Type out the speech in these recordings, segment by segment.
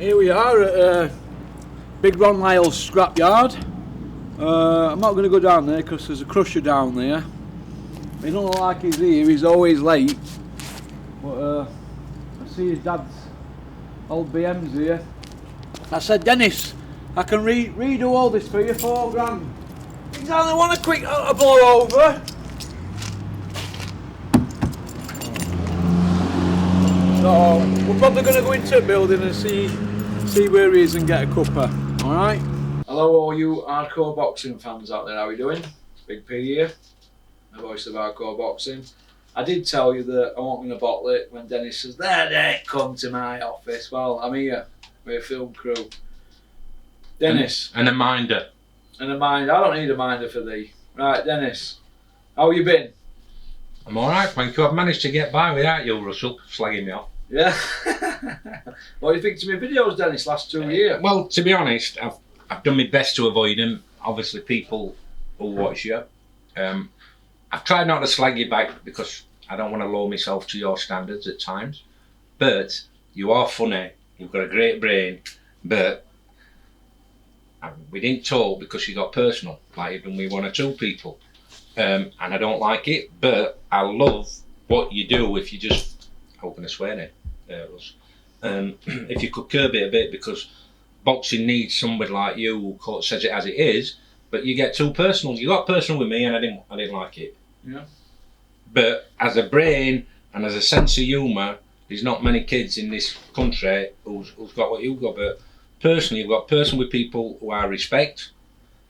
Here we are at Big Ron Lyle's scrapyard. I'm not going to go down there because there's a crusher down there. He don't look like he's here, he's always late. But I see his dad's old BM's here. I said, Dennis, I can redo all this for you, £4 grand. He only want a quick blow over. So we're probably going to go into a building and see where he is and get a cuppa. Alright? Hello all you hardcore boxing fans out there, how are you doing? Big P here, the voice of hardcore boxing. I did tell you that I wasn't going to bottle it when Dennis says, there, come to my office. Well, I'm here with a film crew. Dennis. And a minder. And a minder. I don't need a minder for thee. Right, Dennis, how you been? I'm alright, thank you. I've managed to get by without you, Russell, slagging me off. Yeah. What do you think to my videos, Dennis, last 2 years? Well, to be honest, I've done my best to avoid them. Obviously, people will watch you. I've tried not to slag you back because I don't want to lower myself to your standards at times. But you are funny, you've got a great brain, but we didn't talk because you got personal, like even with one or two people. And I don't like it, but I love what you do if you just, hoping to swear it, if you could curb it a bit, because boxing needs somebody like you who says it as it is, but you get too personal. You got personal with me and I didn't like it. Yeah. But as a brain and as a sense of humour, there's not many kids in this country who's got what you've got, but personally, you've got personal with people who I respect,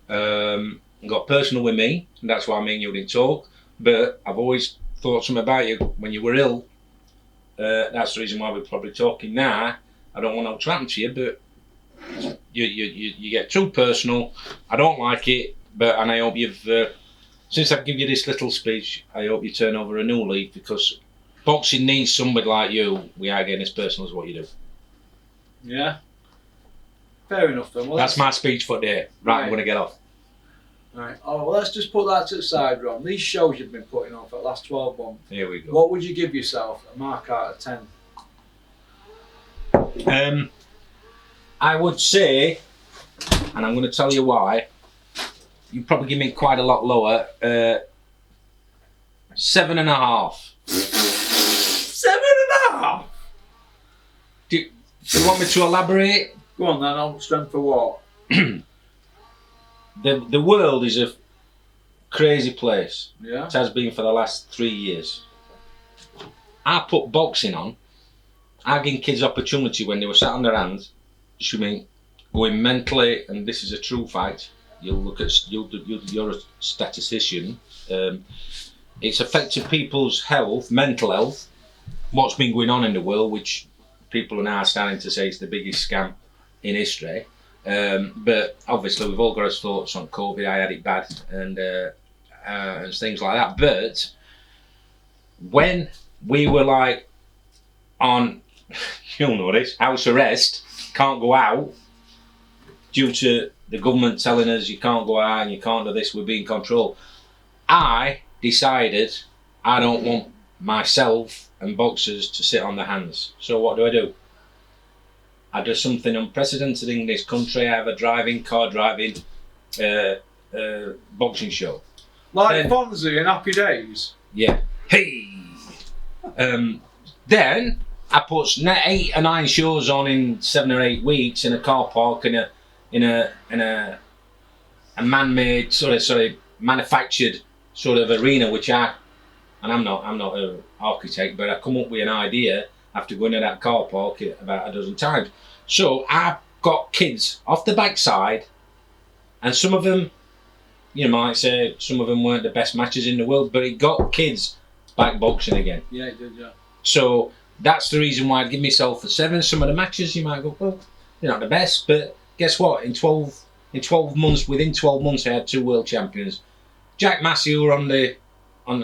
and got personal with me, and that's why I mean you didn't talk, but I've always thought something about you when you were ill. That's the reason why we're probably talking now. I don't want to happen to you, but you get too personal. I don't like it, and I hope you've, since I've given you this little speech, I hope you turn over a new leaf, because boxing needs somebody like you without getting as personal as what you do. Yeah. Fair enough then. Well, that's my speech for today. Right, I'm going to get off. Right. Oh, well, let's just put that to the side, Ron. These shows you've been putting on for the last 12 months. Here we go. What would you give yourself a mark out of 10? I would say, and I'm going to tell you why, you probably give me quite a lot lower, 7.5. 7.5? Do you want me to elaborate? Go on then, on strength for what? The world is a crazy place. Yeah. It has been for the last 3 years. I put boxing on. I give kids opportunity when they were sat on their hands, going mentally, and this is a true fact. You're a statistician. It's affected people's health, mental health. What's been going on in the world, which people are now starting to say is the biggest scam in history. But obviously we've all got our thoughts on COVID. I had it bad and things like that. But when we were like on, you'll know this, house arrest, can't go out due to the government telling us you can't go out and you can't do this, we're being controlled. I decided I don't want myself and boxers to sit on their hands. So what do? I do something unprecedented in this country. I have a car driving boxing show. Like Fonzie in Happy Days? Yeah. Hey! Then I put 8 or 9 shows on in 7 or 8 weeks in a car park in a man-made manufactured sort of arena, which I'm not an architect, but I come up with an idea after going to that car park about a dozen times. So I've got kids off the backside, and some of them, you might say, some of them weren't the best matches in the world, but it got kids back boxing again. Yeah, it did, yeah. So that's the reason why I'd give myself a 7. Some of the matches you might go, well, they're not the best, but guess what? Within 12 months I had 2 world champions. Jack Massey, who were on not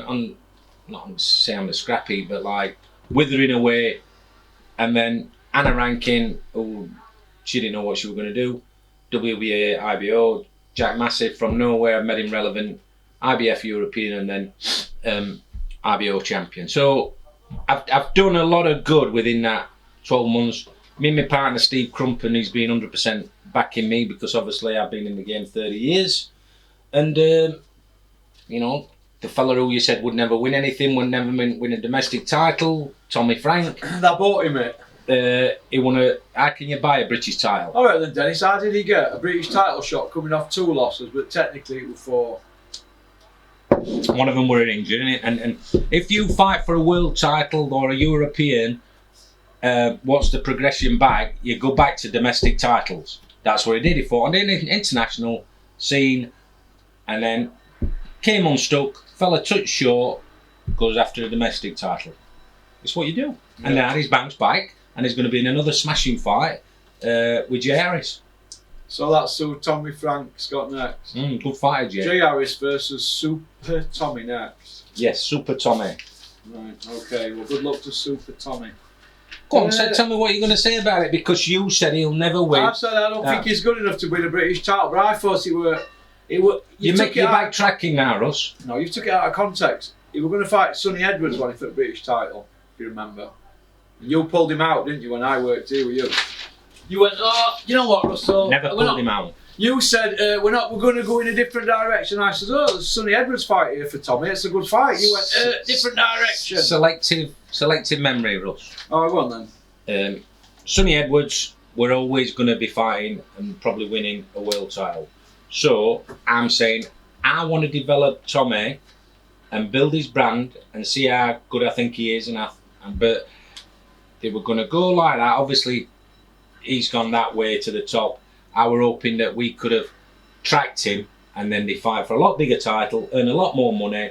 on say I'm the scrappy, but like withering away, and then Anna Rankin, who she didn't know what she was going to do. WBA, IBO, Jack Massey from nowhere, made him relevant, IBF European, and then IBO champion. So I've done a lot of good within that 12 months. Me and my partner Steve Crumpen, he's been 100% backing me because obviously I've been in the game 30 years. And, you know, the fella who you said would never win anything, would never win a domestic title, Tommy Frank. That bought him it. He won a. How can you buy a British title? Alright then, Dennis, how did he get a British title shot coming off 2 losses, but technically it was 4? One of them were injured, and if you fight for a world title or a European, what's the progression back? You go back to domestic titles. That's what he did. He fought on the international scene, and then came unstuck, fell a touch short, goes after a domestic title. It's what you do. Yeah. And now he's bounced back, and he's going to be in another smashing fight with Jay Harris. So that's who Tommy Frank's got next. Good fighter, Jay. Jay Harris versus Super Tommy next. Yes, Super Tommy. Right, okay, well good luck to Super Tommy. Go on, so tell me what you're going to say about it, because you said he'll never win. I said I don't think he's good enough to win a British title, but I thought it were... You're backtracking now, Russ. No, you took it out of context. He were going to fight Sonny Edwards when he for the British title, if you remember. And you pulled him out, didn't you, when I worked here with you? You went, oh, you know what, Russell? Never pulled him out. You said, we're going to go in a different direction. I said, oh, there's Sonny Edwards fight here for Tommy. It's a good fight. You went, different direction. Selective memory, Russ. Oh, go on then. Sonny Edwards, we're always going to be fighting and probably winning a world title. So I'm saying I want to develop Tommy and build his brand and see how good I think he is. But they were going to go like that. Obviously, he's gone that way to the top. I were hoping that we could have tracked him and then they fight for a lot bigger title, earn a lot more money,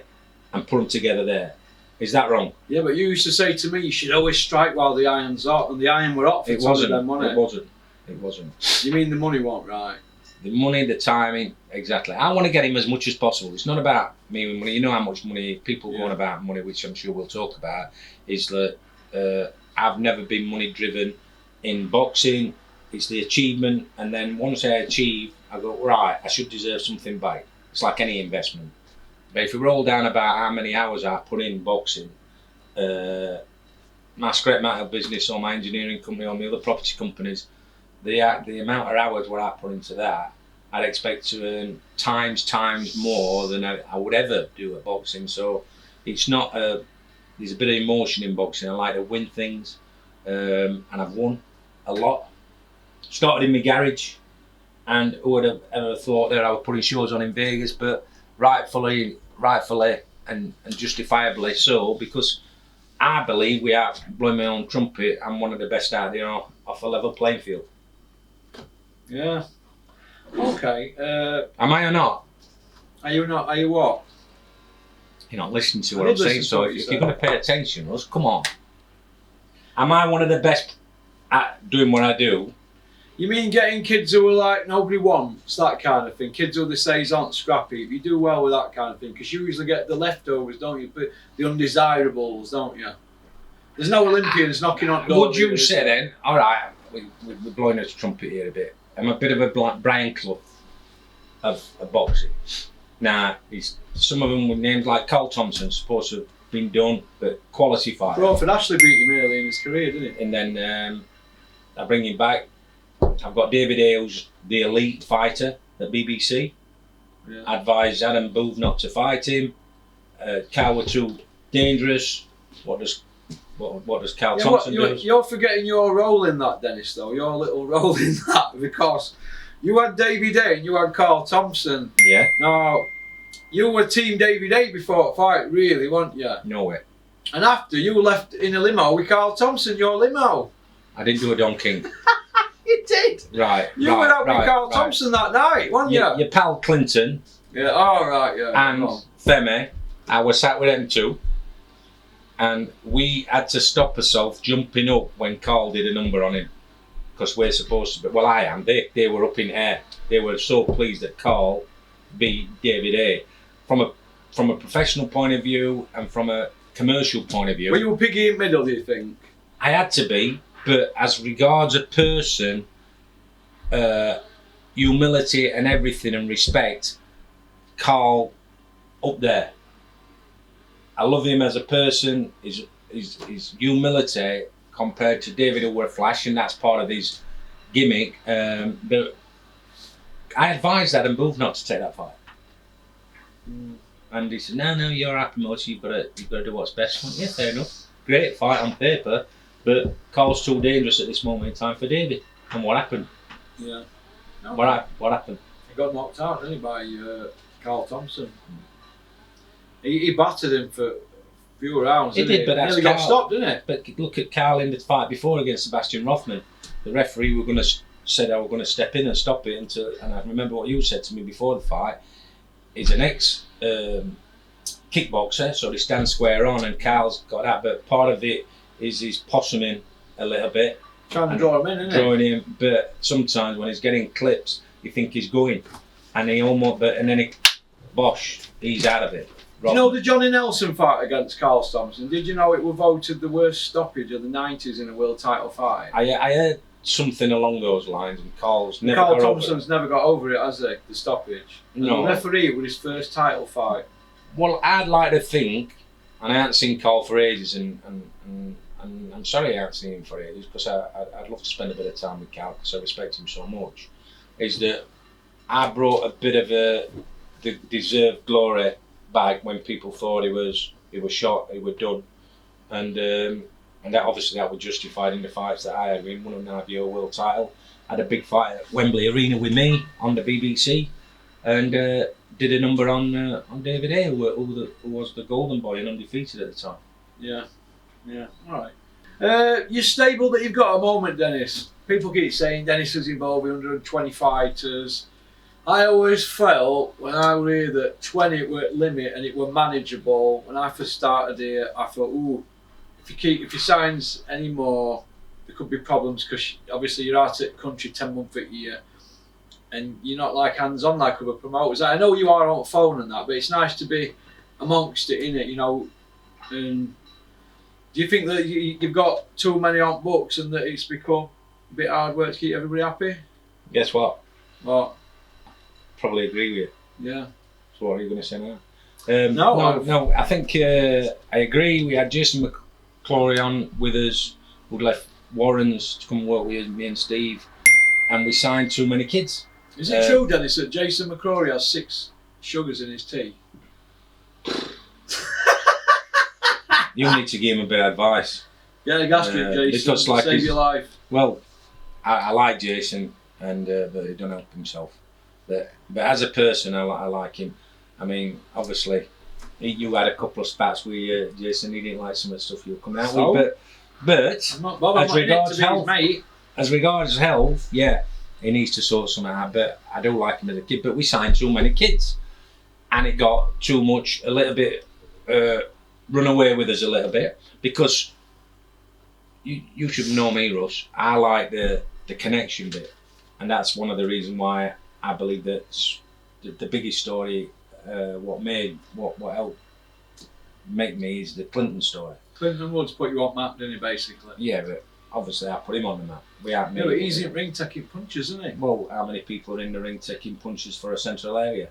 and put them together there. Is that wrong? Yeah, but you used to say to me, you should always strike while the iron's hot, and the iron were hot for them, wasn't it? It wasn't. You mean the money wasn't right? The money, the timing, exactly. I want to get him as much as possible. It's not about me and money. You know how much money people go on about money, which I'm sure we'll talk about. Is that I've never been money driven in boxing. It's the achievement, and then once I achieve, I go right. I should deserve something back. It's like any investment. But if we roll down about how many hours I put in boxing, my scrap metal business or my engineering company or my other property companies, the amount of hours what I put into that, I'd expect to earn times more than I would ever do at boxing. So it's not there's a bit of emotion in boxing. I like to win things, and I've won a lot. Started in my garage, and who would have ever thought that I was putting shows on in Vegas, but rightfully and justifiably so, because I believe we are, blowing my own trumpet, I'm one of the best out there off a level playing field. Yeah. Okay. Am I or not? Are you not? Are you what? You're not listening to what I'm saying, so if you're going to pay attention, Russ, come on. Am I one of the best at doing what I do? You mean getting kids who are like nobody wants, that kind of thing? Kids who they say aren't scrappy. You do well with that kind of thing, because you usually get the leftovers, don't you? But the undesirables, don't you? There's no Olympians knocking on doors. Would you say then, all right, we're blowing a trumpet here a bit. I'm a bit of a Brian Clough of boxing. Now, some of them were names like Carl Thompson, supposed to have been done, but quality fighter. Crawford Ashley beat him early in his career, didn't he? And then I bring him back. I've got David Hale's the elite fighter at BBC. Yeah. Advised Adam Booth not to fight him. Carl were too dangerous. What does Carl Thompson do? You're forgetting your role in that, Dennis, though. Your little role in that, because you had David A and you had Carl Thompson. Yeah. Now, you were Team David A before the fight, really, weren't you? No way. And after, you left in a limo with Carl Thompson, your limo. I didn't do a Don King. You did. Right. You went out with Carl Thompson that night, weren't you? Your pal Clinton. Yeah. All right. Yeah. And Femi. I was sat with them two, and we had to stop ourselves jumping up when Carl did a number on him, because we're supposed to be. Well, I am. They were up in air. They were so pleased that Carl beat David A. From a professional point of view and from a commercial point of view. Were you piggy in middle, do you think? I had to be. But as regards a person, humility and everything and respect, Carl up there. I love him as a person. His humility compared to David, who were flash, and that's part of his gimmick. But I advised Adam Booth not to take that fight. And he said, no, you're our promoter, you've got to do what's best. I went, yeah, fair enough. Great fight on paper, but Carl's too dangerous at this moment in time for David. And what happened? Yeah. No, what happened? He got knocked out, didn't he, by Carl Thompson. He battered him for a few rounds. He did, but that's nearly got stopped, didn't it? But look at Carl in the fight before against Sebastian Rothman. The referee said I were going to step in and stop it and I remember what you said to me before the fight. He's an ex kickboxer, so he stands square on, and Carl's got that. But part of it is he's possuming a little bit, trying to draw him in, isn't drawing him. But sometimes when he's getting clips, you think he's going, and then bosh, he's out of it. Do you know the Johnny Nelson fight against Carl Thompson? Did you know it was voted the worst stoppage of the 90s in a world title fight? I heard something along those lines, and Carl Thompson's never got over it, has he? The stoppage. No. The referee, it was his first title fight. Well, I'd like to think, and I haven't seen Carl for ages, and I'm sorry I haven't seen him for ages, because I'd love to spend a bit of time with Carl because I respect him so much, is that I brought a bit of the deserved glory back when people thought he was shot, he was done, and that obviously that was justified in the fights that I had. We won an IBO world title, had a big fight at Wembley Arena with me on the BBC, and did a number on David A, who was the golden boy and undefeated at the time. Yeah, all right. You're stable that you've got a moment, Dennis. People keep saying Dennis was involved with 120 fighters. I always felt when I was here that 20 were at limit and it were manageable. When I first started here, I thought, ooh, if you signs any more, there could be problems, because obviously you're out at country 10 months a year, and you're not like hands-on like other promoters. I know you are on phone and that, but it's nice to be amongst it, innit, you know. And do you think that you've got too many on books and that it's become a bit hard work to keep everybody happy? Guess what? What? Probably agree with you. Yeah. So what are you going to say now? No. I think I agree. We had Jason McClory on with us, who'd left Warren's to come work with me and Steve, and we signed too many kids. Is it true, Dennis, that Jason McCrory has 6 sugars in his tea? You need to give him a bit of advice. Get a gastric, Jason, because, like, save your life. Well, I like Jason, and but he don't help himself. But as a person, I like him. I mean, obviously, you had a couple of spats with Jason. He didn't like some of the stuff you were coming out with, but as regards health, yeah, he needs to sort something out. But I do like him as a kid. But we signed too many kids, and it got too much, a little bit run away with us a little bit, because you should know me, Russ. I like the connection bit, and that's one of the reasons why I believe that the biggest story, what helped make me, is the Clinton story. Clinton Woods put you on map, didn't he, basically? Yeah, but obviously I put him on the map. Yeah, but he's in ring taking punches, isn't he? Well, how many people are in the ring taking punches for a central area?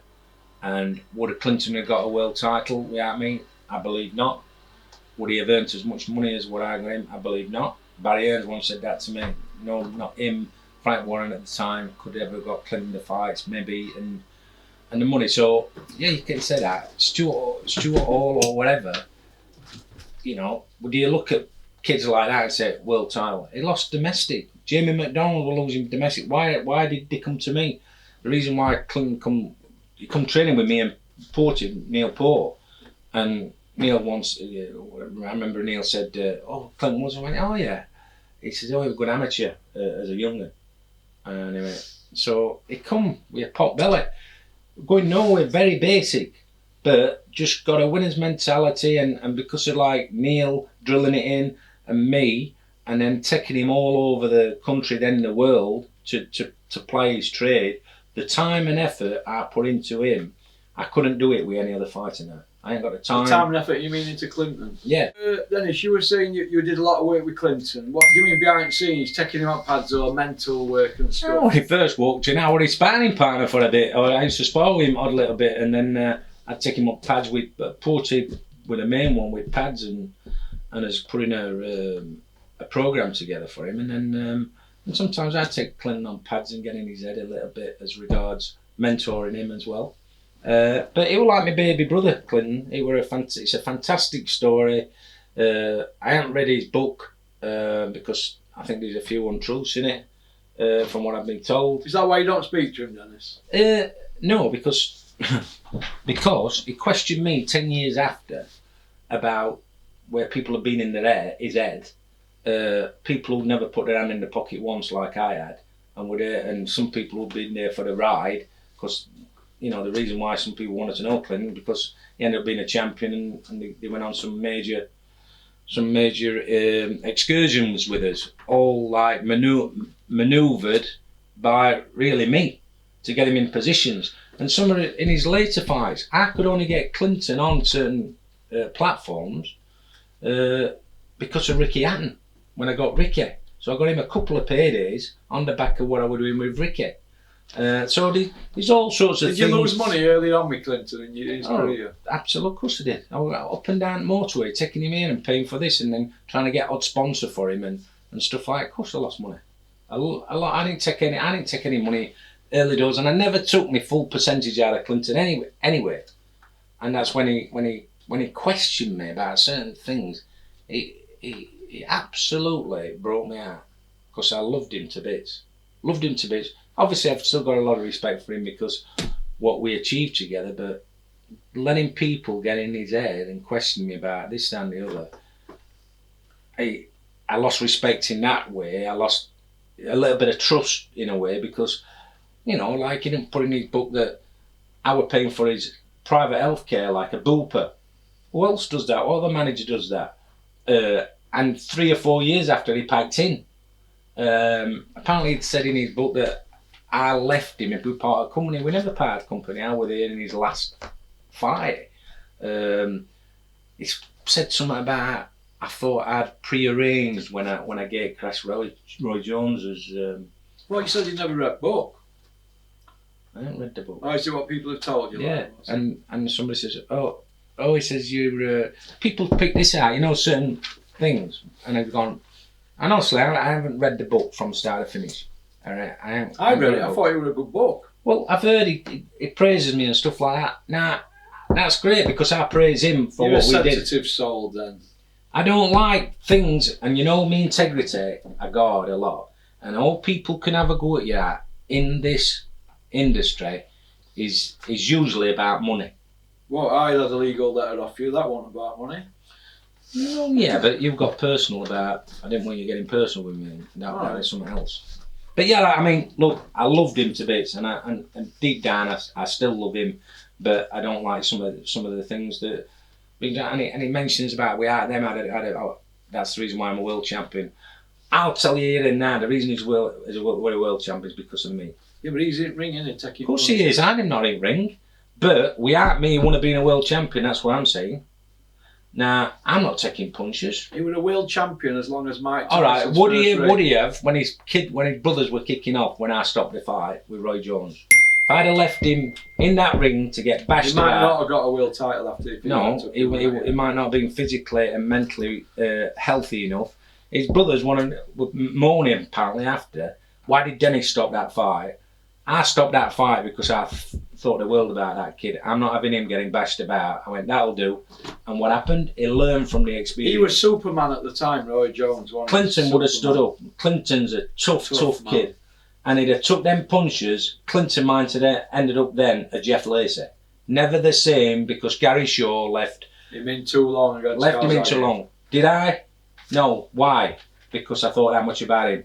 And would a Clinton have got a world title without me? I believe not. Would he have earned as much money as what I got him? I believe not. Barry Earns once said that to me. No, not him. Frank Warren at the time could have ever got Clinton the fights, maybe, and the money. So yeah, you can say that. Stuart Hall or whatever. You know, would you look at kids like that and say world title? He lost domestic. Jamie McDonald was losing domestic. Why did they come to me? The reason why Clinton come training with me and Neil Port, and Neil once, I remember Neil said, "Oh, Clinton was." I went, "Oh yeah." He says, "Oh, he was a good amateur as a young'un." And anyway, so it come with a pot belly, going nowhere, very basic, but just got a winner's mentality, and because of like Neil drilling it in, and me, and then taking him all over the country, then the world, to play his trade, the time and effort I put into him, I couldn't do it with any other fighter now. I ain't got the time. The time and effort, you mean into Clinton? Yeah. Dennis, you were saying you did a lot of work with Clinton. What do you mean behind the scenes, taking him out pads or mental work and stuff? Oh, when he first walked in, I was his sparring partner for a bit. I used to spar with him odd little bit, and then I'd take him up pads with Porty, with the main one with pads, and I was putting a a program together for him, and then and sometimes I take Clinton on pads and get in his head a little bit as regards mentoring him as well. But he was like my baby brother, Clinton. It's a fantastic story. I haven't read his book because I think there's a few untruths in it, from what I've been told. Is that why you don't speak to him, Dennis? No, because because he questioned me 10 years after about where people have been in his head. People who never put their hand in the pocket once, like I had, and some people who've been there for the ride. Because the reason why some people wanted to know Clinton, because he ended up being a champion, and they went on some major excursions with us, all like manoeuvred by really me to get him in positions. And some of it in his later fights, I could only get Clinton on certain platforms because of Ricky Hatton. When I got Ricky, so I got him a couple of paydays on the back of what I was doing with Ricky. So there's all sorts of things. Did you lose money early on with Clinton in his career? Absolutely, of course I did. I went up and down motorway, taking him in and paying for this, and then trying to get odd sponsor for him and stuff like that. Of course I lost money. A lot. I didn't take any money early doors, and I never took my full percentage out of Clinton anyway. And that's when he questioned me about certain things. He absolutely broke me out, because I loved him to bits. Obviously, I've still got a lot of respect for him because what we achieved together, but letting people get in his head and question me about this, that and the other, I lost respect in that way. I lost a little bit of trust in a way because, like he didn't put in his book that I was paying for his private healthcare like a booper. Who else does that? What other manager does that? And 3 or 4 years after he packed in, apparently he'd said in his book that I left him if we part of company. We never parted company. I was there in his last fight. He said something about I thought I'd pre-arranged when I gave Crash Roy Jones's. Well, you said you never read the book. I haven't read the book. Oh, is it what people have told you? Yeah, and somebody says, oh, he says you're. People pick this out, certain things, and I've gone. And honestly, I haven't read the book from start to finish. All right, I read it. I thought it was a good book. Well, I've heard he praises me and stuff like that. Now, that's great because I praise him for You're what we did. You're a sensitive soul, then. I don't like things, and me integrity, I guard a lot. And all people can have a go at you at in this industry is usually about money. Well, I had a legal letter off you. That wasn't about money. Well, yeah, but you've got personal about. I didn't want you getting personal with me. That is something else. But yeah, I mean, look, I loved him to bits, and deep down, I still love him. But I don't like some of the things that. And he mentions about that's the reason why I'm a world champion. I'll tell you here and now, the reason he's a world champion is because of me. Yeah, but he's in ring, isn't he? Taking. Of course he is. I'm not in ring, but we aren't me want to be a world champion. That's what I'm saying. Now, I'm not taking punches. He was a world champion as long as Mike. All right, would he have when his brothers were kicking off when I stopped the fight with Roy Jones? If I'd have left him in that ring to get bashed about, he might not have got a world title after. He might not have been physically and mentally healthy enough. His brothers were moaning apparently after. Why did Dennis stop that fight? I stopped that fight because I thought the world about that kid. I'm not having him getting bashed about. I went, that'll do. And what happened? He learned from the experience. He was Superman at the time, Roy Jones. Clinton would have stood up. Clinton's a tough kid. And he'd have took them punches. Clinton might have ended up then a Jeff Lacey. Never the same because Gary Shaw left him in too long. Did I? No. Why? Because I thought that much about him.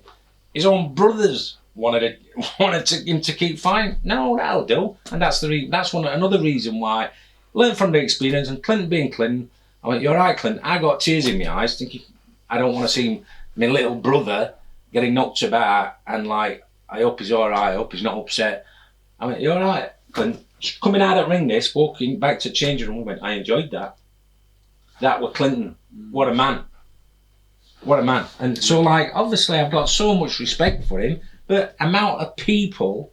His own brothers wanted him to keep fighting. No, that'll do. And that's another reason why. Learn from the experience. And Clinton being Clinton, I went, you're right, Clinton. I got tears in my eyes thinking, I don't want to see my little brother getting knocked about and like, I hope he's all right. I hope he's not upset. I went, you're all right, Clinton. Coming out of ring this, walking back to changing room, went, I enjoyed that. That was Clinton. What a man. What a man. And so like, obviously I've got so much respect for him, but amount of people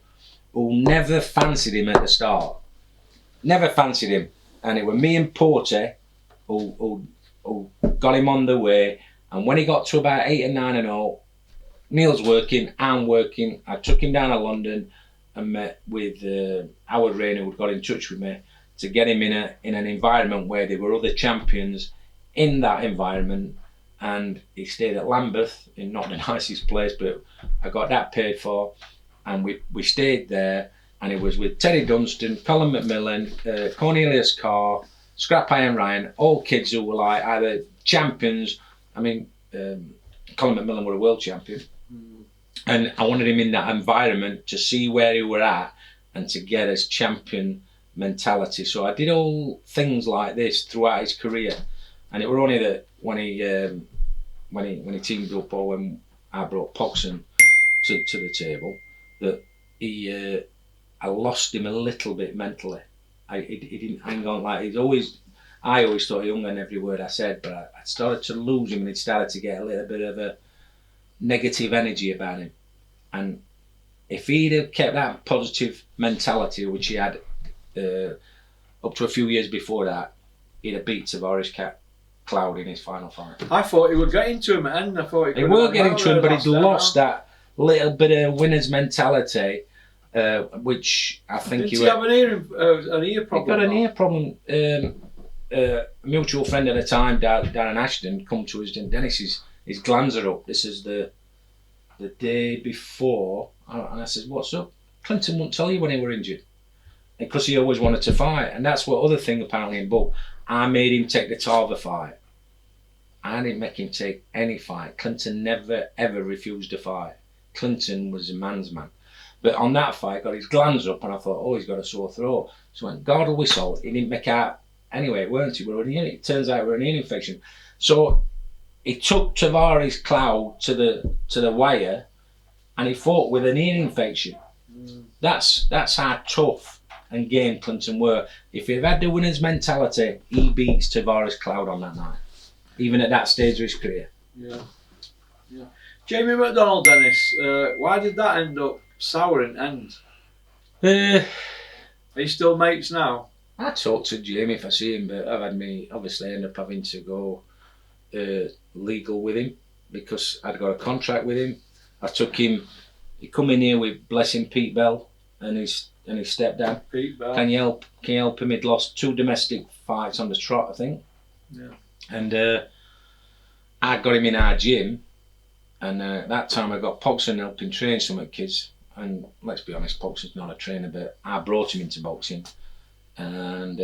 who never fancied him at the start. Never fancied him. And it was me and Porter who got him on the way. And when he got to about 8 and 9-0, Neil's working, I'm working. I took him down to London and met with Howard Rain, who got in touch with me to get him in an environment where there were other champions in that environment. And he stayed at Lambeth, in not the nicest place, but I got that paid for. And we stayed there, and it was with Terry Dunstan, Colin McMillan, Cornelius Carr, Scrap Iron Ryan, all kids who were like either champions. I mean, Colin McMillan were a world champion. And I wanted him in that environment to see where he were at and to get his champion mentality. So I did all things like this throughout his career. And it were only that when he teamed up, or when I brought Poxon to the table, that I lost him a little bit mentally. He didn't hang on like I always thought he hung on every word I said, but I started to lose him, and it started to get a little bit of a negative energy about him. And if he'd have kept that positive mentality, which he had up to a few years before that, he'd have beat Tavares Cloud in his final fight. I thought he would get into him at the end. I thought he would get into him, but he'd lost that little bit of winner's mentality, which I think he have an ear problem. He got an ear problem. A mutual friend at the time, down in Ashton, come to us, and Dennis, his glands are up. This is the day before, and I said, "What's up?" Clinton wouldn't tell you when he were injured, because he always wanted to fight, and that's what other thing apparently in book. I made him take the Tarver fight. I didn't make him take any fight. Clinton never ever refused a fight. Clinton was a man's man. But on that fight, got his glands up, and I thought, oh, he's got a sore throat. So I went, God will whistle. He didn't make out anyway, weren't he? It turns out we're an ear infection. So he took Tavares Cloud to the wire, and he fought with an ear infection. That's how tough and game Clinton were. If he had the winner's mentality, he beats Tavares Cloud on that night, even at that stage of his career. Yeah. Jamie McDonald, Dennis, why did that end up sour in end? Are you still mates now? I talk to Jamie if I see him, but I've had me obviously end up having to go legal with him because I'd got a contract with him. I took him. He come in here with, bless him, Pete Bell and his stepdad. Pete Bell. Can you help him? He'd lost 2 domestic fights on the trot, I think. Yeah. And I got him in our gym, and that time I got Poxon helping train some of the kids. And let's be honest, Poxon's not a trainer, but I brought him into boxing and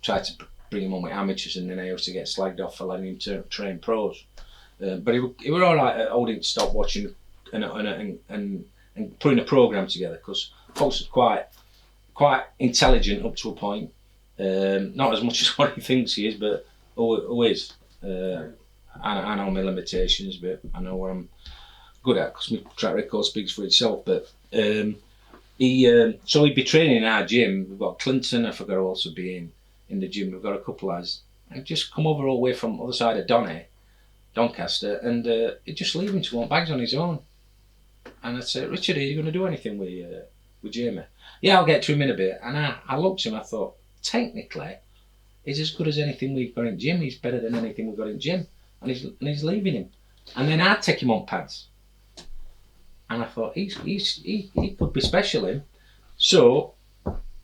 tried to bring him on with amateurs, and then I used to get slagged off for letting him to train pros. But he were all right at holding stop watching and putting a program together, because Poxon's quite intelligent up to a point. Not as much as what he thinks he is, but who is. I know my limitations, but I know what I'm good at, because my track record speaks for itself. But so he'd be training in our gym. We've got Clinton, I forgot who else would be in the gym. We've got a couple of lads. I'd just come over all the way from the other side of Doncaster, and he'd just leave him to want bags on his own. And I'd say, Richard, are you going to do anything with Jamie? Yeah, I'll get to him in a bit. And I looked at him, I thought, technically, he's as good as anything we've got in gym. He's better than anything we've got in gym. And he's leaving him. And then I'd take him on pads. And I thought, he could be special, him. So,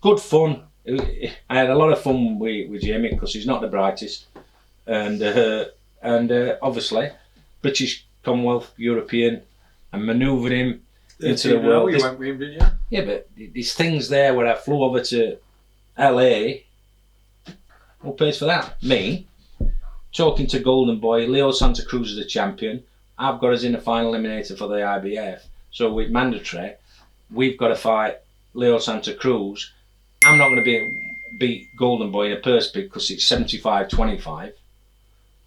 good fun. I had a lot of fun with Jamie, because he's not the brightest. And obviously, British, Commonwealth, European, and manoeuvred him into the world. You went with him, didn't you? Yeah, but there's things there where I flew over to LA. Who pays for that? Me. Talking to Golden Boy, Leo Santa Cruz is the champion. I've got us in the final eliminator for the IBF. So with mandatory, we've got to fight Leo Santa Cruz. I'm not going to beat Golden Boy in a purse bid because it's 75-25.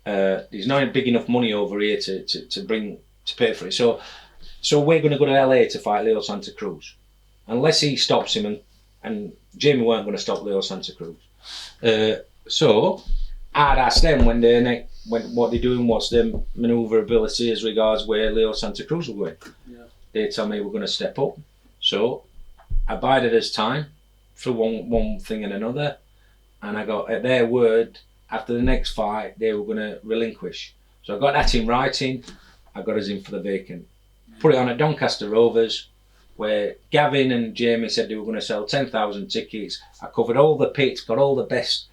There's not big enough money over here to pay for it. So we're going to go to LA to fight Leo Santa Cruz, unless he stops him, and Jamie weren't going to stop Leo Santa Cruz. So I'd ask them what they're doing, what's their manoeuvrability as regards where Leo Santa Cruz will go. Yeah. They tell me we're going to step up. So I bided his time for one thing and another, and I got at their word, after the next fight they were going to relinquish. So I got that in writing. I got us in for the vacant. Put it on at Doncaster Rovers, where Gavin and Jamie said they were going to sell 10,000 tickets. I covered all the pits, got all the best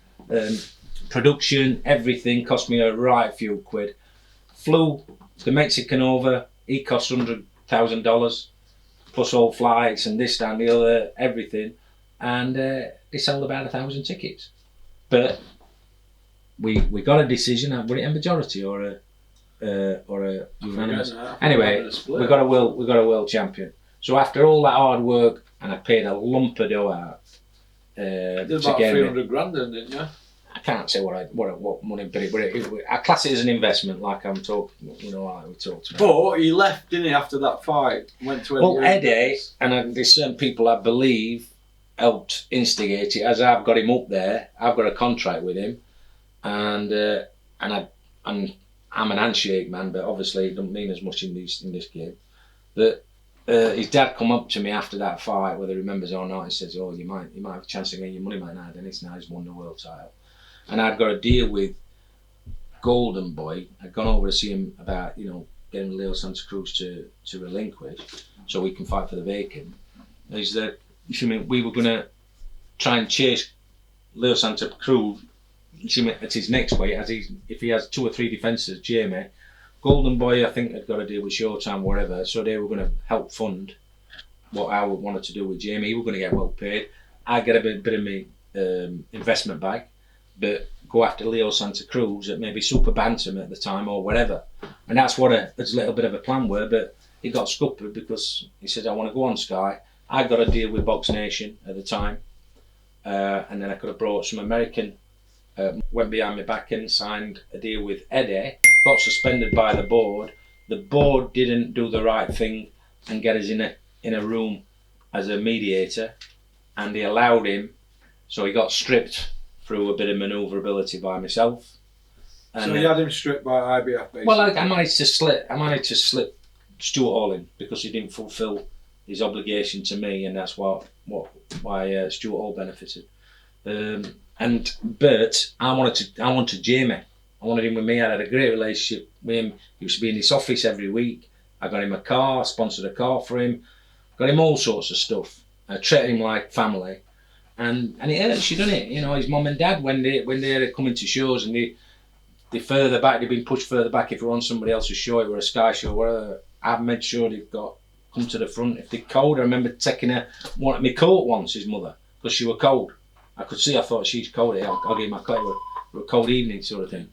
production, everything. Cost me a right few quid. Flew the Mexican over. He cost $100,000 plus all flights and this, that, and the other, everything. And they sold about 1,000 tickets. But we got a decision. Were it a majority or a unanimous? Anyway, we got a world champion. So after all that hard work, and I paid a lump of dough out. Did about 300 grand then, didn't you? I can't say what money, but I class it as an investment, like I'm talking, like we talked about. But he left, didn't he, after that fight? Went to Eddie, and there's certain people I believe helped instigate it. As I've got him up there, I've got a contract with him, and I'm an handshake man, but obviously it doesn't mean as much in this game. That his dad come up to me after that fight, whether he remembers or not. He says, "Oh, you might have a chance of getting your money back now, Dennis. Now he's won the world title." And I'd got a deal with Golden Boy. I'd gone over to see him about getting Leo Santa Cruz to relinquish, so we can fight for the vacant. Is that we were going to try and chase Leo Santa Cruz at his next weight, if he has 2 or 3 defences, Jamie. Golden Boy, I think, had got a deal with Showtime, whatever, so they were going to help fund what I wanted to do with Jamie. He was going to get well paid. I get a bit of my investment back, but go after Leo Santa Cruz at maybe Super Bantam at the time or whatever. And that's what a little bit of a plan were, but he got scuppered because he said, I want to go on Sky. I got a deal with Box Nation at the time, and then I could have brought some American, went behind my back and signed a deal with Eddie, got suspended by the board. The board didn't do the right thing and get us in a room as a mediator, and they allowed him, so he got stripped through a bit of manoeuvrability by myself. And, so you had him stripped by IBF, basically? Well, I managed to slip Stuart Hall in because he didn't fulfil his obligation to me, and that's why Stuart Hall benefited. But I wanted Jamie. I wanted him with me. I had a great relationship with him. He used to be in this office every week. I got him a car, sponsored a car for him, got him all sorts of stuff. I treated him like family. And it hurts you, doesn't it? His mum and dad, when they're coming to shows and they further back, they've been pushed further back. If we're on somebody else's show, it were a Sky show, whatever, I've made sure they've come to the front. If they're cold, I remember taking one at my coat once, his mother, because she was cold. I could see, I thought, she's cold here, I'll give my coat. It was a cold evening sort of thing.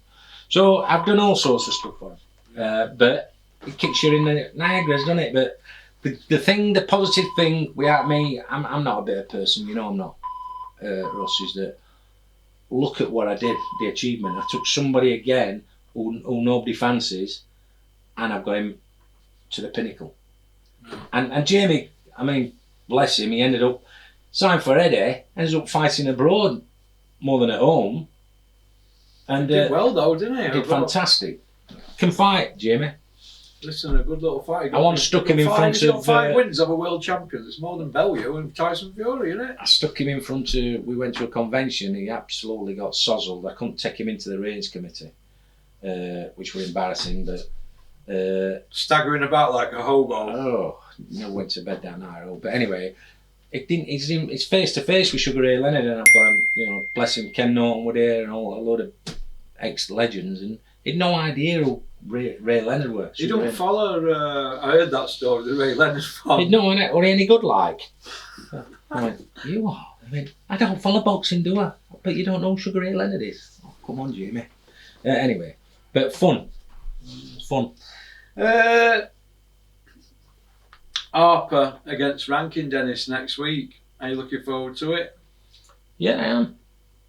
So I've done all sorts of stuff for him. But it kicks you in the Niagara's, doesn't it? But the positive thing without me, I'm not a bitter person, I'm not. Ross, is that look at what I did, the achievement. I took somebody again who nobody fancies, and I've got him to the pinnacle. And Jamie, bless him, he ended up signed for Eddie, ended up fighting abroad more than at home. And did well though, didn't he? Did fantastic. Can fight, Jamie. Listen, a good little fight. I once stuck him in front of 5 wins of a world champion. It's more than Bellew and Tyson Fury, isn't it? I stuck him in front of. We went to a convention. He absolutely got sozzled. I couldn't take him into the range committee, which were embarrassing. But staggering about like a hobo. Went to bed that night. But anyway, it didn't. It's face to face with Sugar Ray Leonard, and I've got him. Bless him, Ken Norton were there, and a load of ex-legends, and he'd no idea who Ray Leonard was. You don't follow. I heard that story. The Ray Leonard fan. He'd know it. Were he any good like? I went, you are. I don't follow boxing, do I? But you don't know who Sugar Ray Leonard is. Oh, come on, Jamie. Anyway, but fun. Harper against Rankin Dennis next week. Are you looking forward to it? Yeah, I am.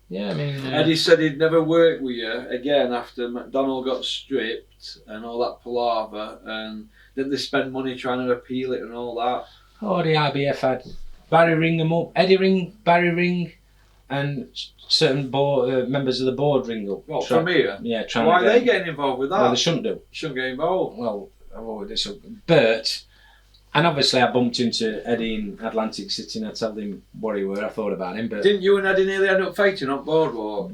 Yeah, Eddie said he'd never work with you again after McDonnell got stripped and all that palaver, and didn't they spend money trying to appeal it and all that? Oh, the IBF had Barry Ring them up, Eddie Ring, Barry Ring, and certain members of the board ring up. What, from here? Yeah, why are they getting involved with that? Well, they shouldn't do. Shouldn't get involved. Well, I've avoided this. But, and obviously I bumped into Eddie in Atlantic City and I told him what he were, I thought about him. But didn't you and Eddie nearly end up fighting on Boardwalk?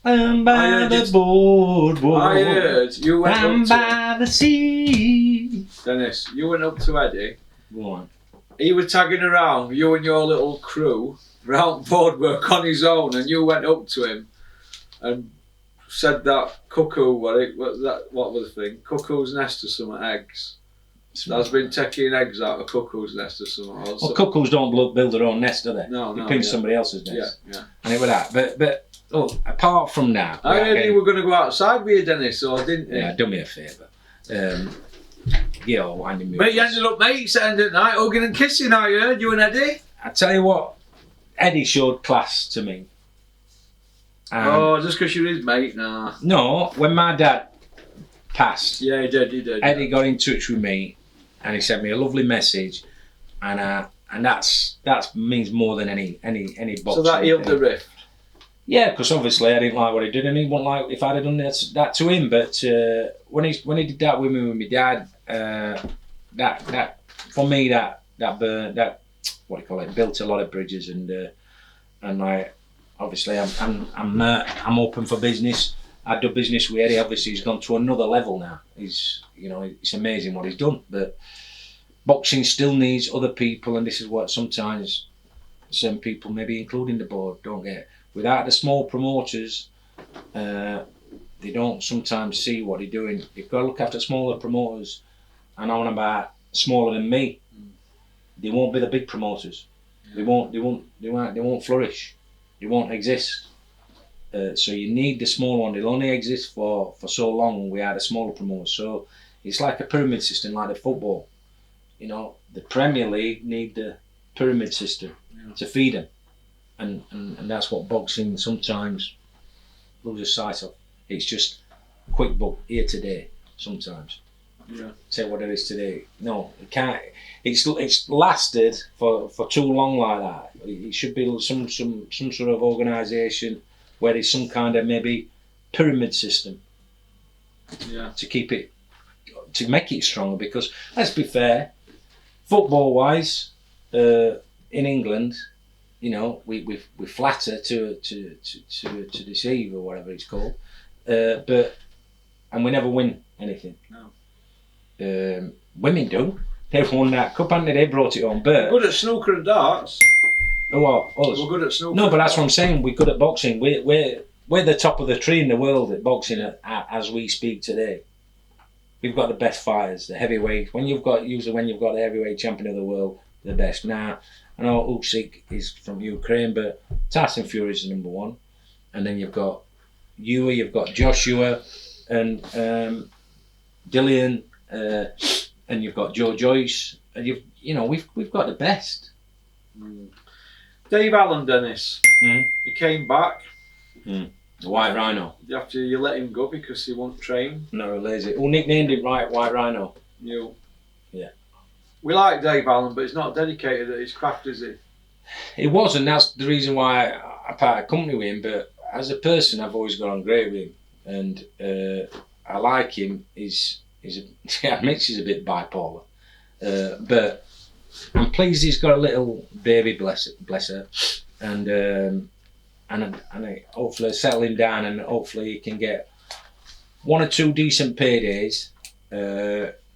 And by the boardwalk. I heard you went And up by the sea. to Dennis. You went up to Eddie. Go on. He was tagging around, you and your little crew, round boardwork on his own, and you went up to him and said that cuckoo, what was the thing? Cuckoo's nest or some eggs. That's been taking eggs out of cuckoo's nest or something. Well, cuckoos don't build their own nest, do they? No, they no. pinch somebody else's nest. Yeah. And it was that. But apart from that, I heard you were going to go outside with you, Dennis, or didn't you? Yeah, do me a favour. Winding me. But you ended up mates end at night, hugging and kissing. I heard you and Eddie. I tell you what, Eddie showed class to me. Just because you're his mate, nah. No, when my dad passed, Yeah, he did. Eddie got in touch with me, and he sent me a lovely message, and that means more than any boxing. So that healed the rift. Yeah, because obviously I didn't like what he did, and he wouldn't like if I'd have done that to him. But when he did that with me with my dad, that for me that what do you call it, built a lot of bridges, and like obviously I'm open for business. I do business with Eddie. Obviously he's gone to another level now. It's amazing what he's done, but boxing still needs other people, and this is what sometimes some people, maybe including the board, don't get. Without the small promoters, they don't sometimes see what they're doing. You've got to look after smaller promoters, and I'm about smaller than me. They won't be the big promoters. They won't flourish. They won't exist. So you need the small one. They'll only exist for so long without the smaller promoters. So it's like a pyramid system, like the football. The Premier League need the pyramid system to feed them. And that's what boxing sometimes loses sight of. It's just a quick buck here today sometimes. Yeah. Say what it is today. No, it can't. It's lasted for too long like that. It should be some sort of organisation where there's some kind of maybe pyramid system. Yeah. To keep it, to make it stronger. Because let's be fair, football wise, in England. We flatter to deceive or whatever it's called, and we never win anything. No. Women do. They've won that cup, haven't they? They brought it home. But We're good at snooker and darts. What? Us? We're good at snooker. No, but that's what I'm saying. We're good at boxing. We're the top of the tree in the world at boxing as we speak today. We've got the best fighters, the heavyweight. When you've got the heavyweight champion of the world, the best. Now, I know OINK is from Ukraine, but Tyson Fury is the number one. And then you've got you've got Joshua, and Dillian, and you've got Joe Joyce, and we've got the best. Dave Allen, Dennis. He came back. The White Rhino. After you let him go because he won't train. No, lazy. Who nicknamed him White Rhino? You. Yeah. We like Dave Allen, but he's not dedicated at his craft, is he? He wasn't. That's the reason why I parted company with him. But as a person, I've always got on great with him, and I like him. I admit he's a bit bipolar, but I'm pleased he's got a little baby, bless her, and hopefully settle him down, and hopefully he can get 1 or 2 decent paydays.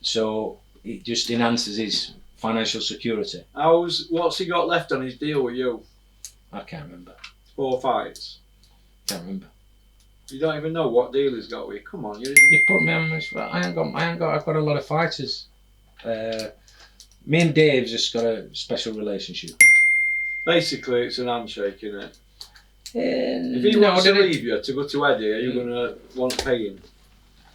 So it just enhances his financial security. What's he got left on his deal with you? I can't remember. 4 fights. Can't remember. You don't even know what deal he's got with you. Come on, You put me on this. I've got a lot of fighters. Me and Dave's just got a special relationship. Basically, it's an handshake, isn't it? If he No, wants to leave you to go to Eddie, are you going to want to pay him?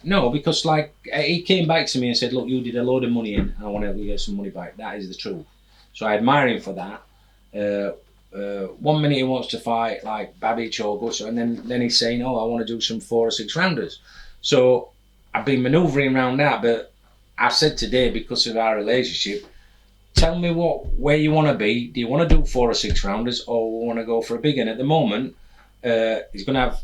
No, because he came back to me and said, "Look, you did a load of money in. I want to get some money back." That is the truth. So I admire him for that. 1 minute he wants to fight like Babbage or Bush, and then he's saying, "Oh, I want to do some 4 or 6 rounders." So I've been manoeuvring around that, but I've said today, because of our relationship, tell me where you want to be. Do you want to do 4 or 6 rounders, or want to go for a big one? At the moment, he's going to have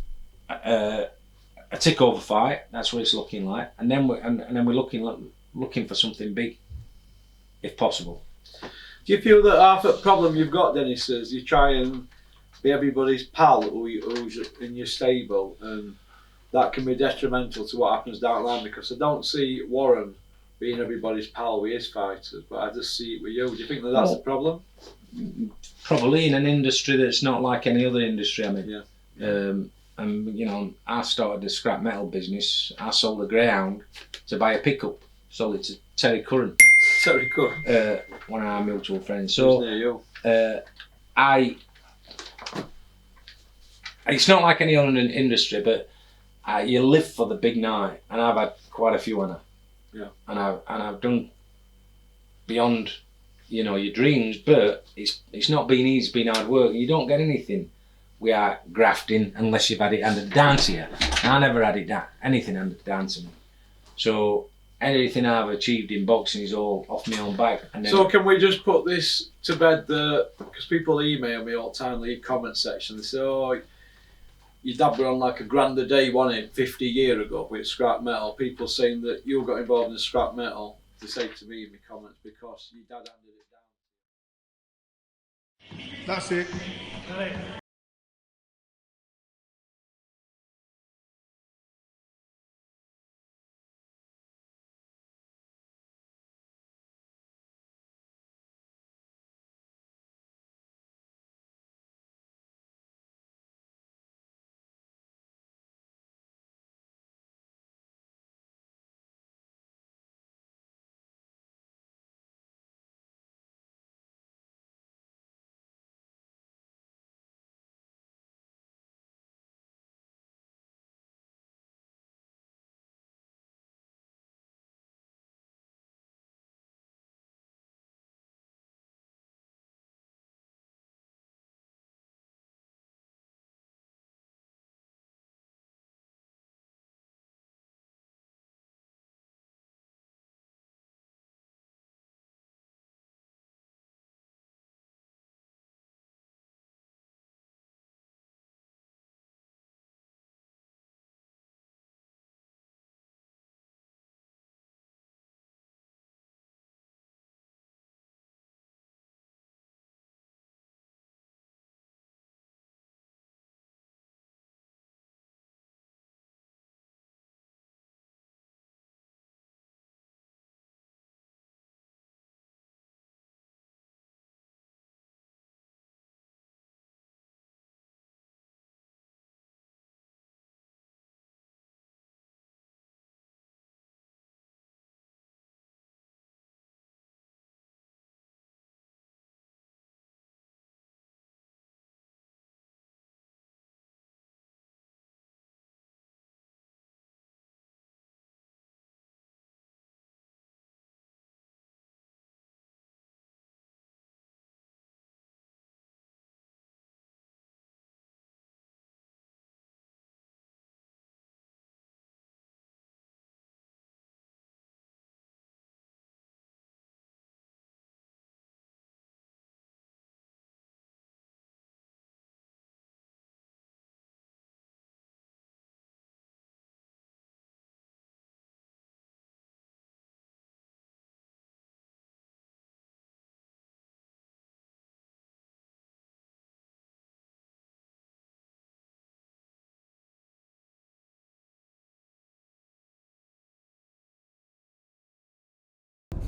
a tick-over fight. That's what it's looking like, and then we're looking for something big, if possible. Do you feel that half the problem you've got, Dennis, is you try and be everybody's pal who's in your stable, and that can be detrimental to what happens down the line, because I don't see Warren being everybody's pal with his fighters, but I just see it with you. Do you think that that's the problem? Probably in an industry that's not like any other industry. I mean, Yeah. And you know, I started the scrap metal business. I sold a Greyhound to buy a pickup. Sold it to Terry Curran. Terry Curran. One of our mutual friends. Who's near you? It's not like any other industry, but you live for the big night, and I've had quite a few on it. Yeah. And I've done beyond, you know, your dreams, but it's not been easy. It's been hard work. You don't get anything without grafting unless you've had it handed down to you. And I never had anything handed down to me. So anything I've achieved in boxing is all off my own back. And then, so can we just put this to bed? Because people email me all the time, leave comment section. They say, "Oh, your dad were on like a grand a day, wasn't it, 50 years ago with scrap metal." People saying that you got involved in scrap metal. They say to me in the comments because your dad handed it down. That's it.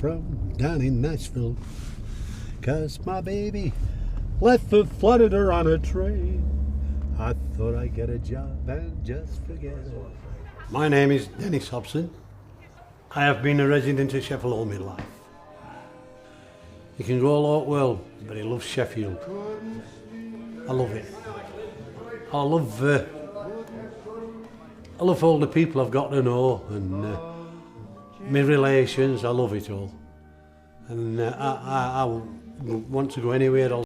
From down in Nashville, 'cause my baby left for Florida on a train. I thought I'd get a job and just forget it. My name is Dennis Hobson. I have been a resident of Sheffield all my life. You can go a lot well, but he loves Sheffield. I love it. I love all the people I've got to know, and my relations. I love it all, and I want to go anywhere.